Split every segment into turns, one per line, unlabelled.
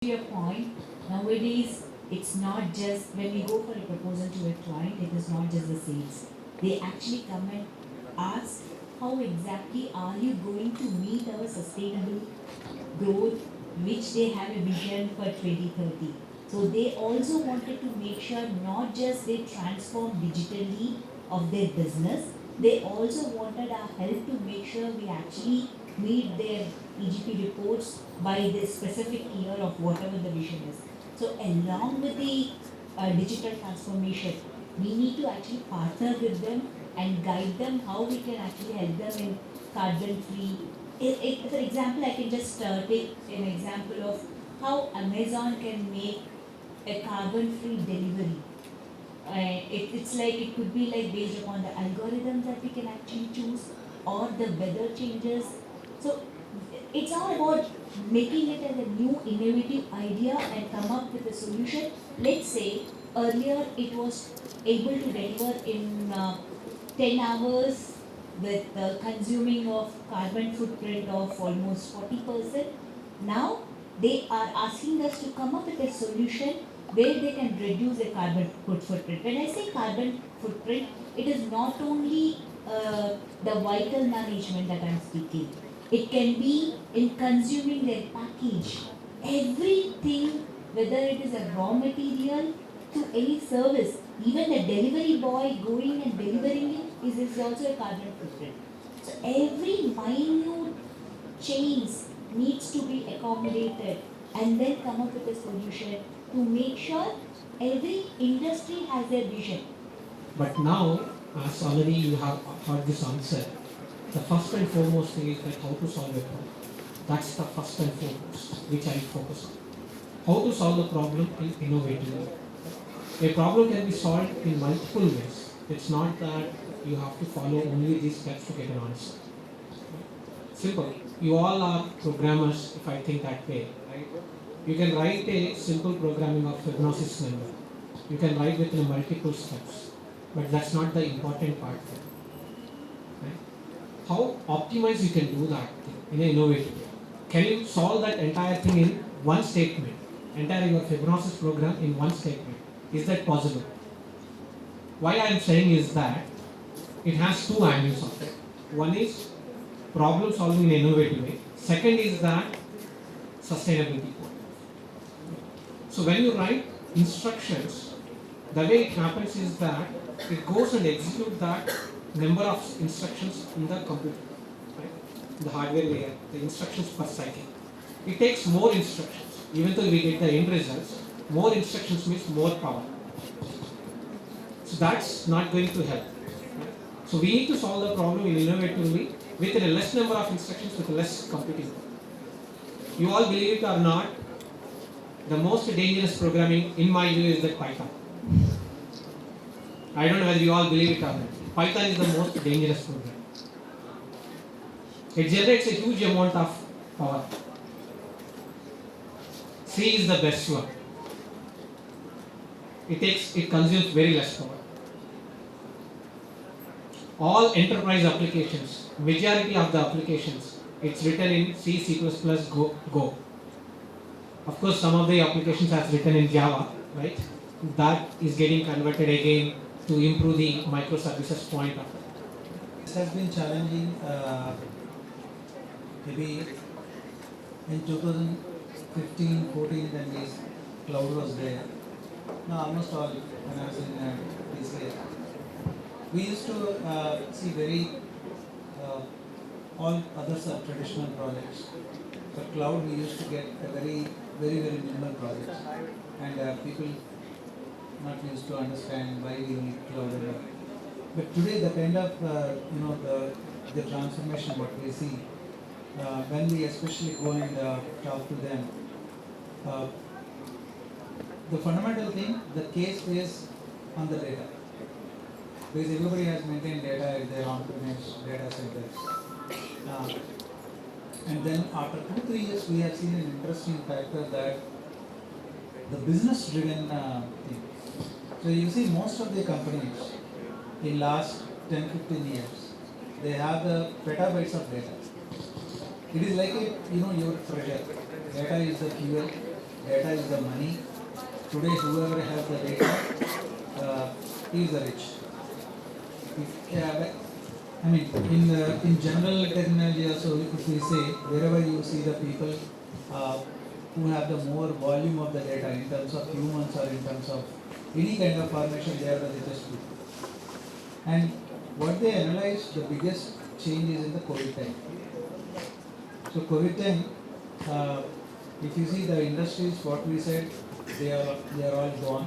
Your point, nowadays it's not just when we go for a proposal to a client, it is not just the sales. They actually come and ask how exactly are you going to meet our sustainable growth, which they have a vision for 2030. So they also wanted to make sure not just they transform digitally of their business, they also wanted our help to make sure we actually meet their EGP reports by this specific year of whatever the vision is. So along with the digital transformation, we need to actually partner with them and guide them how we can actually help them in carbon free. For example, I can just take an example of how Amazon can make a carbon free delivery. It's like it could be like based upon the algorithms that we can actually choose or the weather changes. So it's all about making it as a new innovative idea and come up with a solution. Let's say earlier it was able to deliver in 10 hours with the consuming of carbon footprint of almost 40%. Now they are asking us to come up with a solution where they can reduce their carbon footprint. When I say carbon footprint, it is not only the vital management that I'm speaking. It can be in consuming their package. Everything, whether it is a raw material to any service, even the delivery boy going and delivering it is also a carbon footprint. So every minute chains needs to be accommodated and then come up with a solution to make sure every industry has their vision.
But now, as already you have heard this answer, the first and foremost thing is that how to solve a problem. That's the first and foremost, which I focus on. How to solve the problem in innovative way. A problem can be solved in multiple ways. It's not that you have to follow only these steps to get an answer. Simple. You all are programmers, if I think that way, right? You can write a simple programming of Fibonacci number. You can write within multiple steps, but that's not the important part. Right? How optimized you can do that thing in an innovative way. Can you solve that entire thing in one statement? Entire your Fibonacci program in one statement. Is that possible? Why I am saying is that it has two angles of it. One is problem solving in an innovative way. Second is that sustainability. So when you write instructions, the way it happens is that it goes and executes that number of instructions in the computer, right? The hardware layer, the instructions per cycle. It takes more instructions. Even though we get the end results, more instructions means more power. So that's not going to help. Right? So we need to solve the problem in innovatively with a less number of instructions with less computing power. You all believe it or not, the most dangerous programming in my view is that Python. I don't know whether you all believe it or not. Python is the most dangerous program. It generates a huge amount of power. C is the best one. It consumes very less power. All enterprise applications, majority of the applications, it's written in C, C++, Go. Of course, some of the applications are written in Java, right? That is getting converted again to improve the microservices point of it.
This has been challenging. Maybe in 2015, 14, when this cloud was there. Now almost all when I was in DCA, we used to see all others are traditional projects. For cloud, we used to get a very minimal projects, and people not used to understand why we need cloud and all. But today, the kind of the transformation what we see when we especially go and talk to them, the fundamental thing, the case is on the data, because everybody has maintained data at their on-premise data centers. And then after 2-3 years, we have seen an interesting factor that the business-driven thing. So you see, most of the companies in last 10-15 years, they have the petabytes of data. It is like your treasure. Data is the fuel. data is the money. Today, whoever has the data, he is the rich. I mean, in general technology also, if we say wherever you see the people who have the more volume of the data in terms of humans or in terms of any kind of formation, they are the richest people. And what they analyze, the biggest change is in the COVID time. So COVID time, if you see the industries, what we said, they are all gone,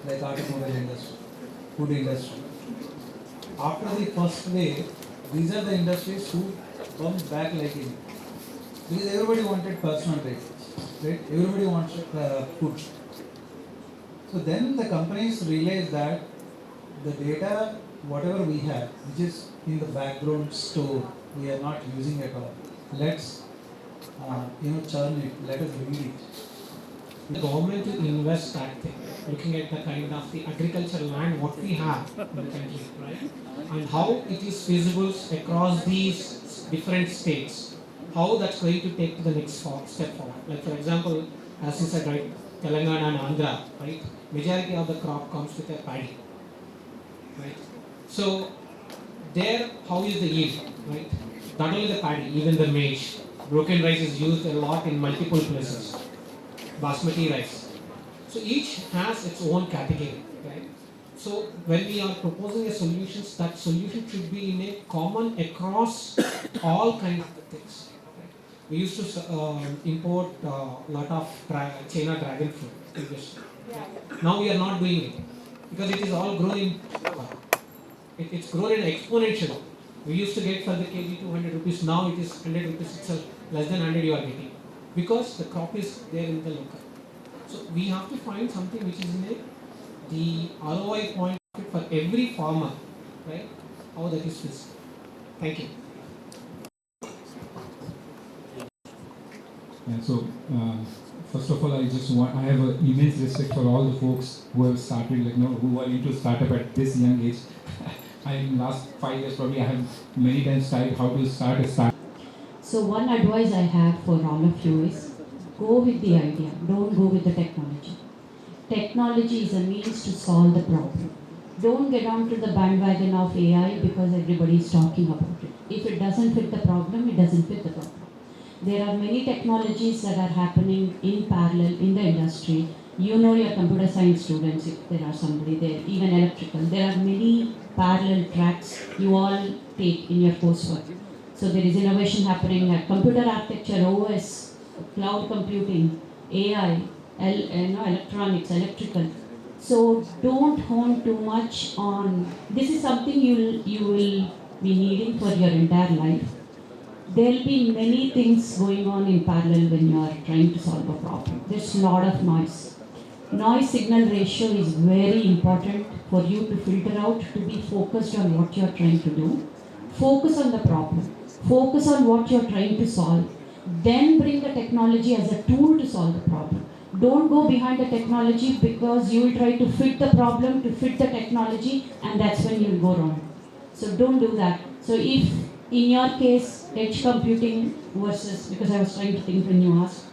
like automobile industry, food industry. After the first wave, these are the industries who come back like in, because everybody wanted personal data, right? Everybody wants food. So then the companies realize that the data, whatever we have, which is in the background store, we are not using at all. Let's churn it. Let us read it.
The government will invest that thing, looking at the kind of the agricultural land what we have in the country, right? And how it is feasible across these different states, how that's going to take to the next step forward. Like for example, as you said, right, Telangana and Andhra, right? Majority of the crop comes with a paddy, right? So there, how is the yield, right? Not only the paddy, even the maize. Broken rice is used a lot in multiple places. Basmati rice. So each has its own category, right? So when we are proposing a solution, that solution should be in a common across all kinds of things. Right? We used to import a lot of China dragon fruit previously. Right? Now we are not doing it because it is all grown in. It's grown in exponential. We used to get for the kg 200 rupees. Now it is 100 rupees itself. Less than 100 you are getting because the crop is there in the local. So we have to find something which is in the ROI point for every farmer, right? How that is feasible. Thank you.
Yeah, so first of all, I have an immense respect for all the folks who have started, who are into startup at this young age. In last 5 years, probably I have many times tried how to start a startup.
So one advice I have for all of you is go with the idea, don't go with the technology. Technology is a means to solve the problem. Don't get onto the bandwagon of AI because everybody is talking about it. If it doesn't fit the problem, it doesn't fit the problem. There are many technologies that are happening in parallel in the industry. You know your computer science students, if there are somebody there, even electrical. There are many parallel tracks you all take in your coursework. So there is innovation happening at computer architecture, OS, cloud computing, AI, electronics, electrical. So don't hone too much on, this is something you will be needing for your entire life. There will be many things going on in parallel when you are trying to solve a problem. There's a lot of noise. Noise signal ratio is very important for you to filter out, to be focused on what you are trying to do. Focus on the problem. Focus on what you are trying to solve. Then bring the technology as a tool to solve the problem. Don't go behind the technology because you will try to fit the problem to fit the technology, and that's when you will go wrong. So don't do that. So if in your case, edge computing versus, because I was trying to think when you asked,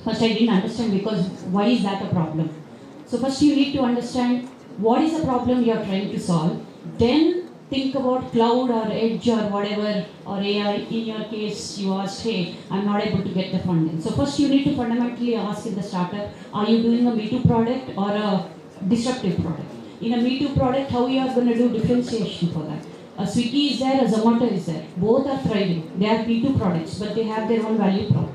first I didn't understand because why is that a problem? So first you need to understand what is the problem you are trying to solve. Then think about cloud or edge or whatever, or AI. In your case, you asked, hey, I'm not able to get the funding. So first you need to fundamentally ask in the startup, are you doing a Me Too product or a disruptive product? In a Me Too product, how you are going to do differentiation for that? A Swiggy is there, a Zomato is there. Both are thriving. They are Me Too products, but they have their own value prop.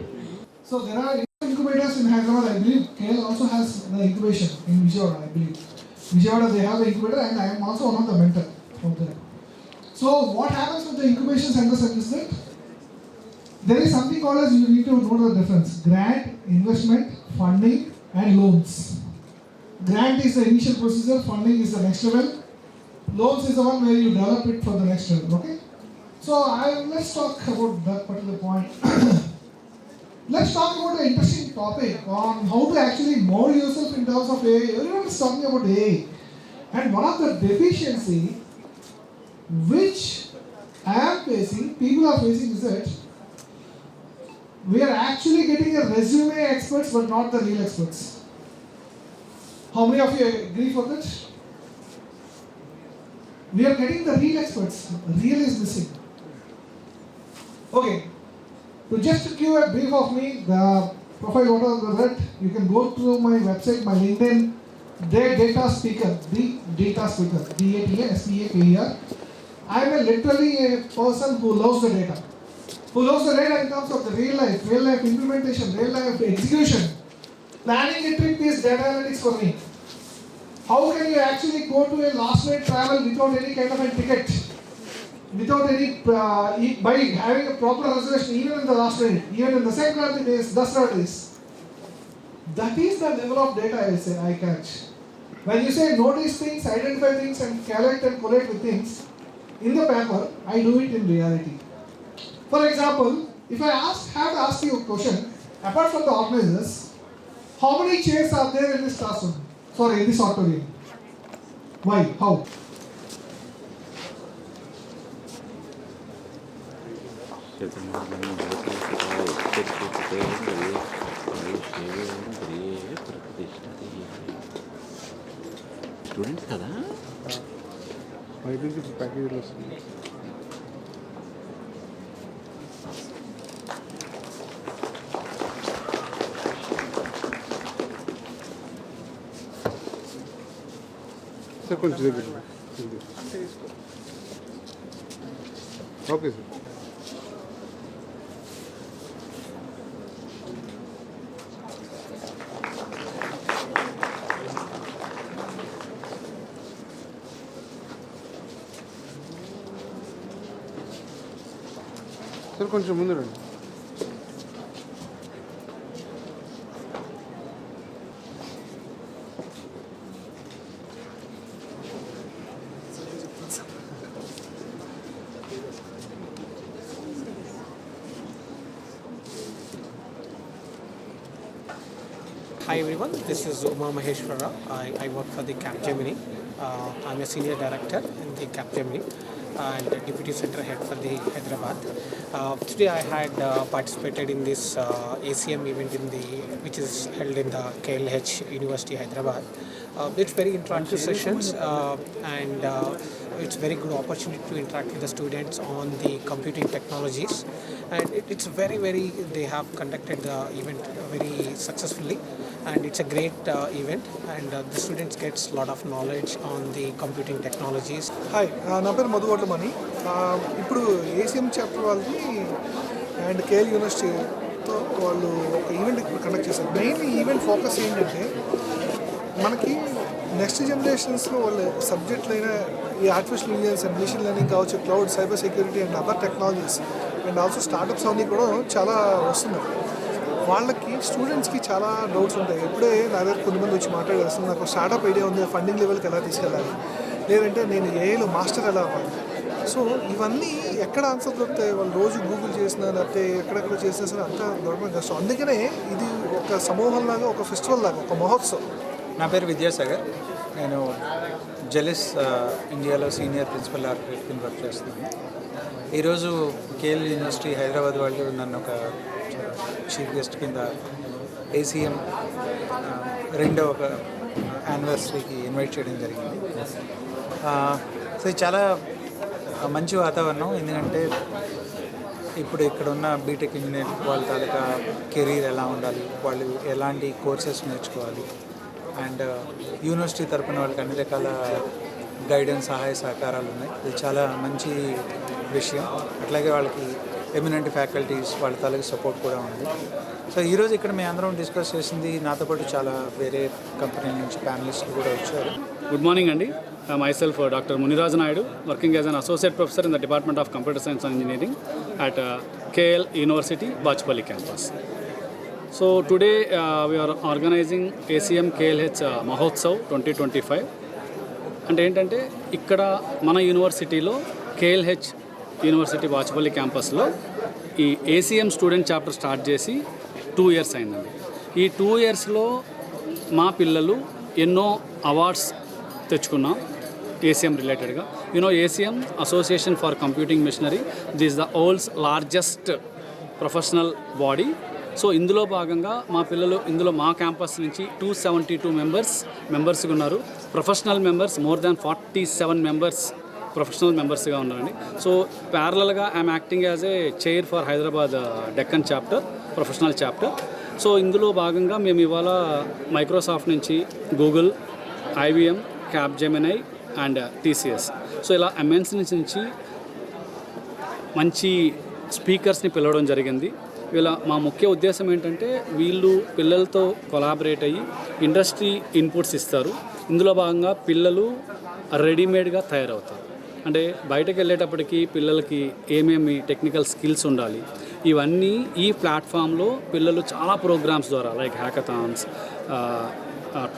So there are incubators in Hyderabad. I believe KL also has the incubation in Vijayawada, I believe. Vijayawada, they have the incubator, and I am also one of the mentors out there. So what happens with the incubation centers is that there is something called as, you need to know the difference: grant, investment, funding, and loans. Grant is the initial procedure, funding is the next level, loans is the one where you develop it for the next level. Okay? So let's talk about that particular point. Let's talk about an interesting topic on how to actually mold yourself in terms of AI. Everyone is talking about AI. And one of the deficiency which I am facing, people are facing, is that we are actually getting a resume experts but not the real experts. How many of you agree for that? We are getting the real experts. Real is missing. Okay. To just give a brief of me, the profile what I read, you can go to my website, my LinkedIn, the data speaker, DATASPAKER. I am literally a person who loves the data. Who loves the data in terms of the real life implementation, real life execution. Planning a trip is data analytics for me. How can you actually go to a last minute travel without any kind of a ticket? Without any, by having a proper reservation, even in the last minute, even in the Sankranti days, Dasara days. That is the level of data I catch. When you say notice things, identify things, and collect and collate with things, in the paper, I do it in reality. For example, if I have to ask you a question, apart from the organizers, how many chairs are there in this classroom? Sorry, in this auditorium. Why? How?
Students కదా ప్యాకేజీలు వస్తుంది. Sir కొంచెం దగ్గర okay sir. Sir కొంచెం ముందు రండి.
Hi everyone, this is Uma Maheshwara. I work for the Capgemini. I'm a senior director in the Capgemini and deputy center head for the Hyderabad. Today I had participated in this ACM event which is held in the KLH University Hyderabad. It's very interactive sessions and it's very good opportunity to interact with the students on the computing technologies, and it's very they have conducted the event very successfully, and it's a great event, and the students gets a lot of knowledge on the computing technologies.
Hi నా పేరు మధువర్లమణి. ఇప్పుడు ACM chapter వాళ్ళది and KL యూనివర్సిటీతో వాళ్ళు ఒక event ఇప్పుడు conduct చేశారు. Mainly event focus ఏంటంటే మనకి నెక్స్ట్ జనరేషన్స్లో వాళ్ళు సబ్జెక్టులు అయిన ఈ artificial intelligence and machine learning కావచ్చు, cloud, cyber security and other technologies and also startups అన్నీ కూడా చాలా వస్తున్నాయి. వాళ్ళకి స్టూడెంట్స్కి చాలా డౌట్స్ ఉంటాయి. ఇప్పుడే నా దగ్గర కొంతమంది వచ్చి మాట్లాడేస్తున్నారు, నాకు స్టార్టప్ ఐడియా ఉంది, ఫండింగ్ లెవెల్కి ఎలా తీసుకెళ్ళాలి, లేదంటే నేను ఏఐలో మాస్టర్ ఎలా అవ్వాలి. సో ఇవన్నీ ఎక్కడ ఆన్సర్ దొరుకుతాయి? వాళ్ళు రోజు గూగుల్ చేసినా లేకపోతే ఎక్కడెక్కడ చేసినా సరే అంతా దొరకడం కష్టం. అందుకనే ఇది ఒక సమూహంలాగా, ఒక ఫెస్టివల్ లాగా, ఒక మహోత్సవం.
నా పేరు విద్యాసాగర్. నేను జెలిస్ ఇండియాలో సీనియర్ ప్రిన్సిపల్ ఆర్కిటెక్ట్ కింద వర్క్ చేస్తున్నాను. ఈరోజు కేఎల్ యూనివర్సిటీ హైదరాబాద్ వాళ్ళు నన్ను ఒక చీఫ్ గెస్ట్ కింద ఏసీఎం రెండవ ఒక యానివర్సరీకి ఇన్వైట్ చేయడం జరిగింది. సో ఇది చాలా మంచి వాతావరణం, ఎందుకంటే ఇప్పుడు ఇక్కడ ఉన్న బీటెక్ ఇంజనీర్ వాళ్ళ తాలూకా కెరీర్ ఎలా ఉండాలి, వాళ్ళు ఎలాంటి కోర్సెస్ నేర్చుకోవాలి, అండ్ యూనివర్సిటీ తరపున వాళ్ళకి అన్ని రకాల గైడెన్స్, సహాయ సహకారాలు ఉన్నాయి. ఇది చాలా మంచి విషయం. అట్లాగే వాళ్ళకి ఎమినెంట్ ఫ్యాకల్టీస్ వాళ్ళ తాలూకా సపోర్ట్ కూడా ఉంది. సో ఈరోజు ఇక్కడ మేము అందరం డిస్కస్ చేసింది, నాతో పాటు చాలా వేరే కంపెనీల నుంచి ప్యానలిస్టులు కూడా వచ్చారు.
Good morning, Andy. Myself, Dr. Muniraj Naidu, working as an associate professor in the Department of Computer Science and Engineering at KL University, Bachpalli campus. So today we are organizing ACM KLH Mahotsav 2025. అంటే ఏంటంటే ఇక్కడ మన యూనివర్సిటీలో KLH university Bachupally క్యాంపస్లో ఈ ACM student chapter start చేసి 2 years అయిందండి. ఈ 2 yearsలో మా పిల్లలు ఎన్నో అవార్డ్స్ తెచ్చుకున్నాం ఏసీఎం రిలేటెడ్గా. ACM association for computing machinery, this the world's largest professional body. So ఇందులో భాగంగా మా పిల్లలు ఇందులో మా క్యాంపస్ నుంచి 272 మెంబర్స్గా ఉన్నారు. Professional members more than 47 members professional మెంబర్స్గా ఉన్నారండి. సో ప్యారలల్గా I'm acting as a chair for Hyderabad Deccan chapter, professional chapter. So ఇందులో భాగంగా మేము ఇవాళ మైక్రోసాఫ్ట్ నుంచి Google, IBM, Capgemini and TCS, so ఇలా MNC నుంచి మంచి స్పీకర్స్ని పిలవడం జరిగింది. వీళ్ళ మా ముఖ్య ఉద్దేశం ఏంటంటే వీళ్ళు పిల్లలతో కొలాబరేట్ అయ్యి ఇండస్ట్రీ ఇన్పుట్స్ ఇస్తారు. ఇందులో భాగంగా పిల్లలు రెడీమేడ్గా తయారవుతారు. అంటే బయటకు వెళ్ళేటప్పటికి పిల్లలకి ఏమేమి టెక్నికల్ స్కిల్స్ ఉండాలి ఇవన్నీ ఈ ప్లాట్ఫామ్లో పిల్లలు చాలా ప్రోగ్రామ్స్ ద్వారా like hackathons,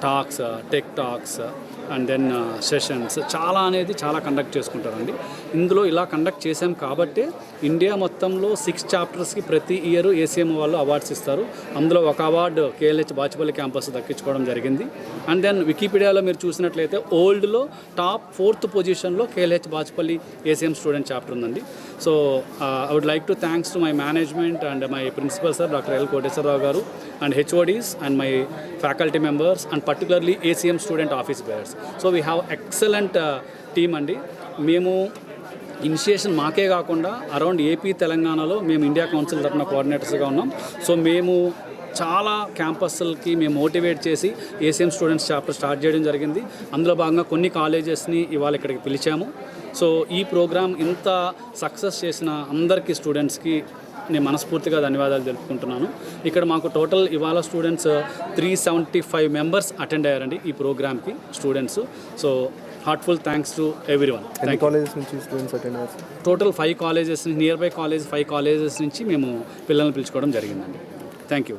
talks, tech talks and then sessions చాలా కండక్ట్ చేసుకుంటారండి. ఇందులో ఇలా కండక్ట్ చేసాం కాబట్టే ఇండియా మొత్తంలో 6 చాప్టర్స్కి ప్రతి ఇయర్ ACM వాళ్ళు అవార్డ్స్ ఇస్తారు. అందులో ఒక అవార్డు KLH బాచుపల్లి క్యాంపస్ దక్కించుకోవడం జరిగింది. అండ్ దెన్ వికీపీడియాలో మీరు చూసినట్లయితే ఓల్డ్లో టాప్ 4th పొజిషన్లో KLH Bachupally ACM student chapter ఉందండి. So I would like to thanks to my management and my principal sir doctor L. Koteswararao garu and HODs and my faculty members and particularly ACM student office bearers. So we have excellent team అండి. మేము initiation మాకే కాకుండా around AP తెలంగాణలో మేము India council తరఫున కోఆర్డినేటర్స్గా ఉన్నాం. So మేము చాలా క్యాంపస్లకి మేము మోటివేట్ చేసి ACM స్టూడెంట్స్ చాప్టర్ స్టార్ట్ చేయడం జరిగింది. అందులో భాగంగా కొన్ని కాలేజెస్ని ఇవాళ ఇక్కడికి పిలిచాము. సో ఈ ప్రోగ్రామ్ ఇంత సక్సెస్ చేసిన అందరికీ స్టూడెంట్స్కి నేను మనస్ఫూర్తిగా ధన్యవాదాలు తెలుపుకుంటున్నాను. ఇక్కడ మాకు టోటల్ ఇవాళ స్టూడెంట్స్ 375 మెంబర్స్ అటెండ్ అయ్యారండి ఈ ప్రోగ్రామ్కి students. So heartful thanks to everyone.
Colleges నుంచి స్టూడెంట్స్ అటెండ్ అయ్యారు?
Total 5 colleges near by college 5 colleges నుంచి మేము పిల్లల్ని పిలుచుకోవడం జరిగిందండి. Thank you.